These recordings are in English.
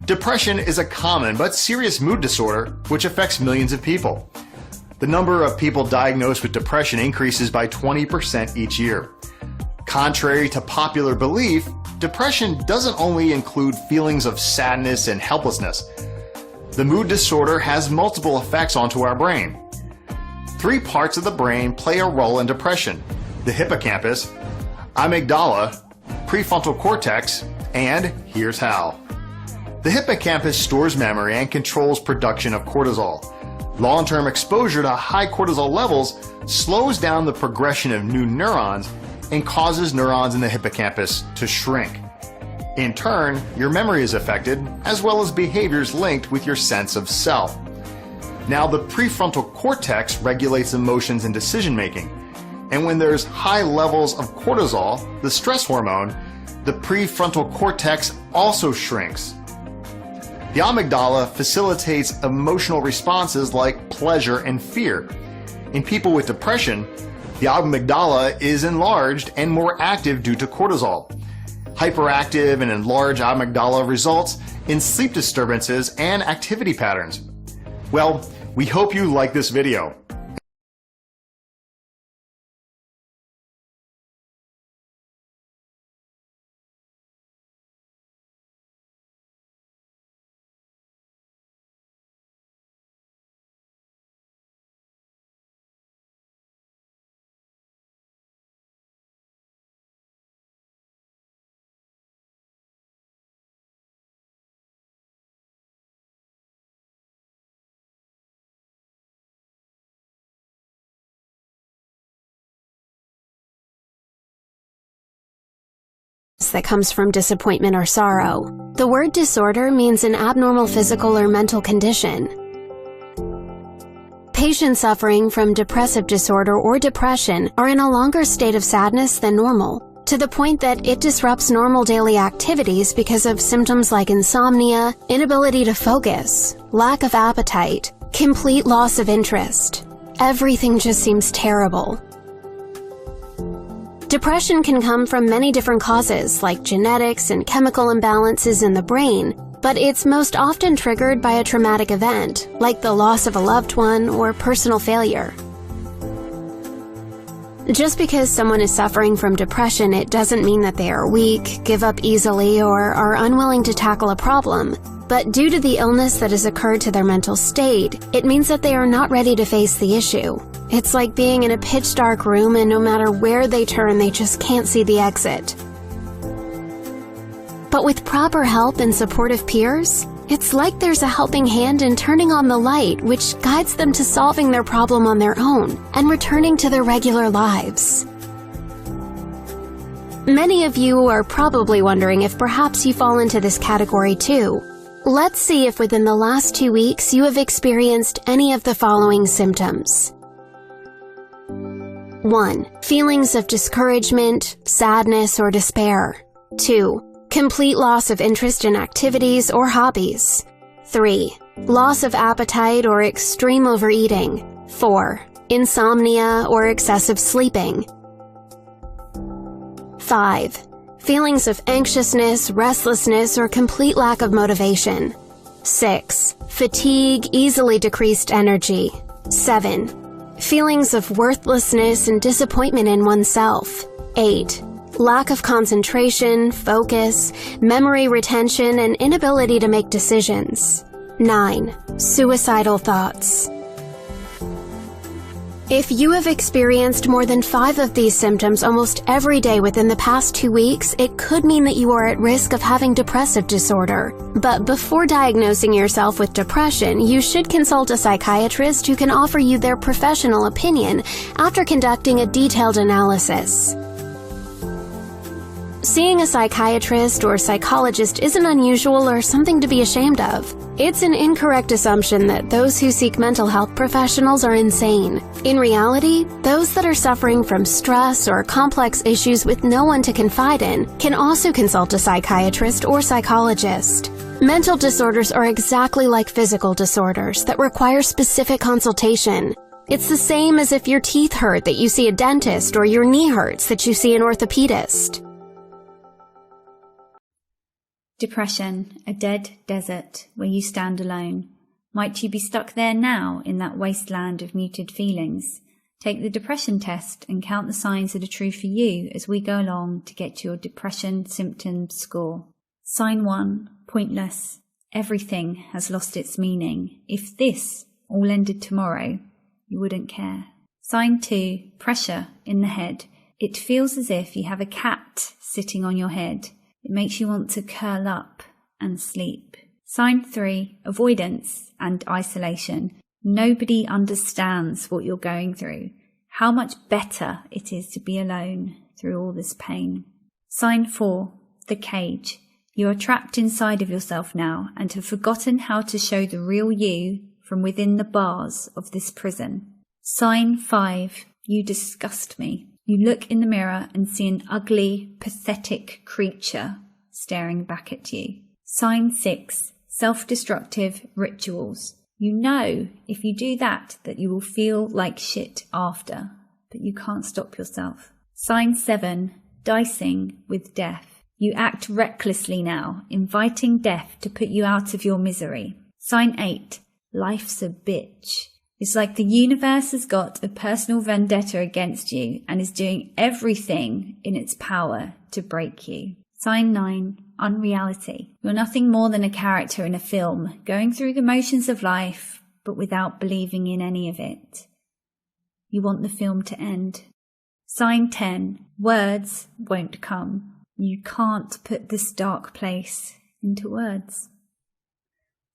Depression is a common but serious mood disorder which affects millions of people. The number of people diagnosed with depression increases by 20% each year. Contrary to popular belief, depression doesn't only include feelings of sadness and helplessness. The mood disorder has multiple effects onto our brain. 3 parts of the brain play a role in depression: the hippocampus, amygdala, prefrontal cortex, and here's how. The hippocampus stores memory and controls production of cortisol. Long-term exposure to high cortisol levels slows down the progression of new neurons and causes neurons in the hippocampus to shrink. In turn, your memory is affected, as well as behaviors linked with your sense of self. Now, the prefrontal cortex regulates emotions and decision-making, and when there's high levels of cortisol, the stress hormone, the prefrontal cortex also shrinks. The amygdala facilitates emotional responses like pleasure and fear. In people with depression, the amygdala is enlarged and more active due to cortisol. Hyperactive and enlarged amygdala results in sleep disturbances and activity patterns. Well, we hope you like this video. That comes from disappointment or sorrow. The word disorder means an abnormal physical or mental condition. Patients suffering from depressive disorder or depression are in a longer state of sadness than normal, to the point that it disrupts normal daily activities because of symptoms like insomnia, inability to focus, lack of appetite, complete loss of interest. Everything just seems terrible. Depression can come from many different causes, like genetics and chemical imbalances in the brain, but it's most often triggered by a traumatic event, like the loss of a loved one or personal failure. Just because someone is suffering from depression, it doesn't mean that they are weak, give up easily, or are unwilling to tackle a problem. But due to the illness that has occurred to their mental state, it means that they are not ready to face the issue. It's like being in a pitch-dark room and no matter where they turn, they just can't see the exit. But with proper help and supportive peers, it's like there's a helping hand in turning on the light, which guides them to solving their problem on their own and returning to their regular lives. Many of you are probably wondering if perhaps you fall into this category too. Let's see if within the last 2 weeks you have experienced any of the following symptoms. 1. Feelings of discouragement, sadness, or despair. 2. Complete loss of interest in activities or hobbies. 3. Loss of appetite or extreme overeating. 4. Insomnia or excessive sleeping. 5. Feelings of anxiousness, restlessness, or complete lack of motivation. 6. Fatigue, easily decreased energy. 7. Feelings of worthlessness and disappointment in oneself. 8. Lack of concentration, focus, memory retention, and inability to make decisions. 9. Suicidal thoughts. If you have experienced more than 5 of these symptoms almost every day within the past 2 weeks, it could mean that you are at risk of having depressive disorder. But before diagnosing yourself with depression, you should consult a psychiatrist who can offer you their professional opinion after conducting a detailed analysis. Seeing a psychiatrist or psychologist isn't unusual or something to be ashamed of. It's an incorrect assumption that those who seek mental health professionals are insane. In reality, those that are suffering from stress or complex issues with no one to confide in can also consult a psychiatrist or psychologist. Mental disorders are exactly like physical disorders that require specific consultation. It's the same as if your teeth hurt that you see a dentist or your knee hurts that you see an orthopedist. Depression, a dead desert where you stand alone. Might you be stuck there now in that wasteland of muted feelings? Take the depression test and count the signs that are true for you as we go along to get your depression symptom score. Sign 1, pointless. Everything has lost its meaning. If this all ended tomorrow, you wouldn't care. Sign 2, pressure in the head. It feels as if you have a cat sitting on your head. It makes you want to curl up and sleep. Sign 3, avoidance and isolation. Nobody understands what you're going through, how much better it is to be alone through all this pain. Sign 4, the cage. You are trapped inside of yourself now and have forgotten how to show the real you from within the bars of this prison. Sign 5, you disgust me. You look in the mirror and see an ugly, pathetic creature staring back at you. Sign 6, self-destructive rituals. You know if you do that you will feel like shit after, but you can't stop yourself. Sign 7, dicing with death. You act recklessly now, inviting death to put you out of your misery. Sign 8, life's a bitch. It's like the universe has got a personal vendetta against you and is doing everything in its power to break you. Sign 9, unreality. You're nothing more than a character in a film, going through the motions of life, but without believing in any of it. You want the film to end. Sign 10, words won't come. You can't put this dark place into words.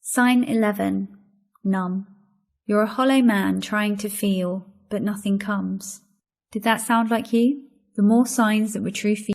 Sign 11, numb. You're a hollow man trying to feel, but nothing comes. Did that sound like you? The more signs that were true for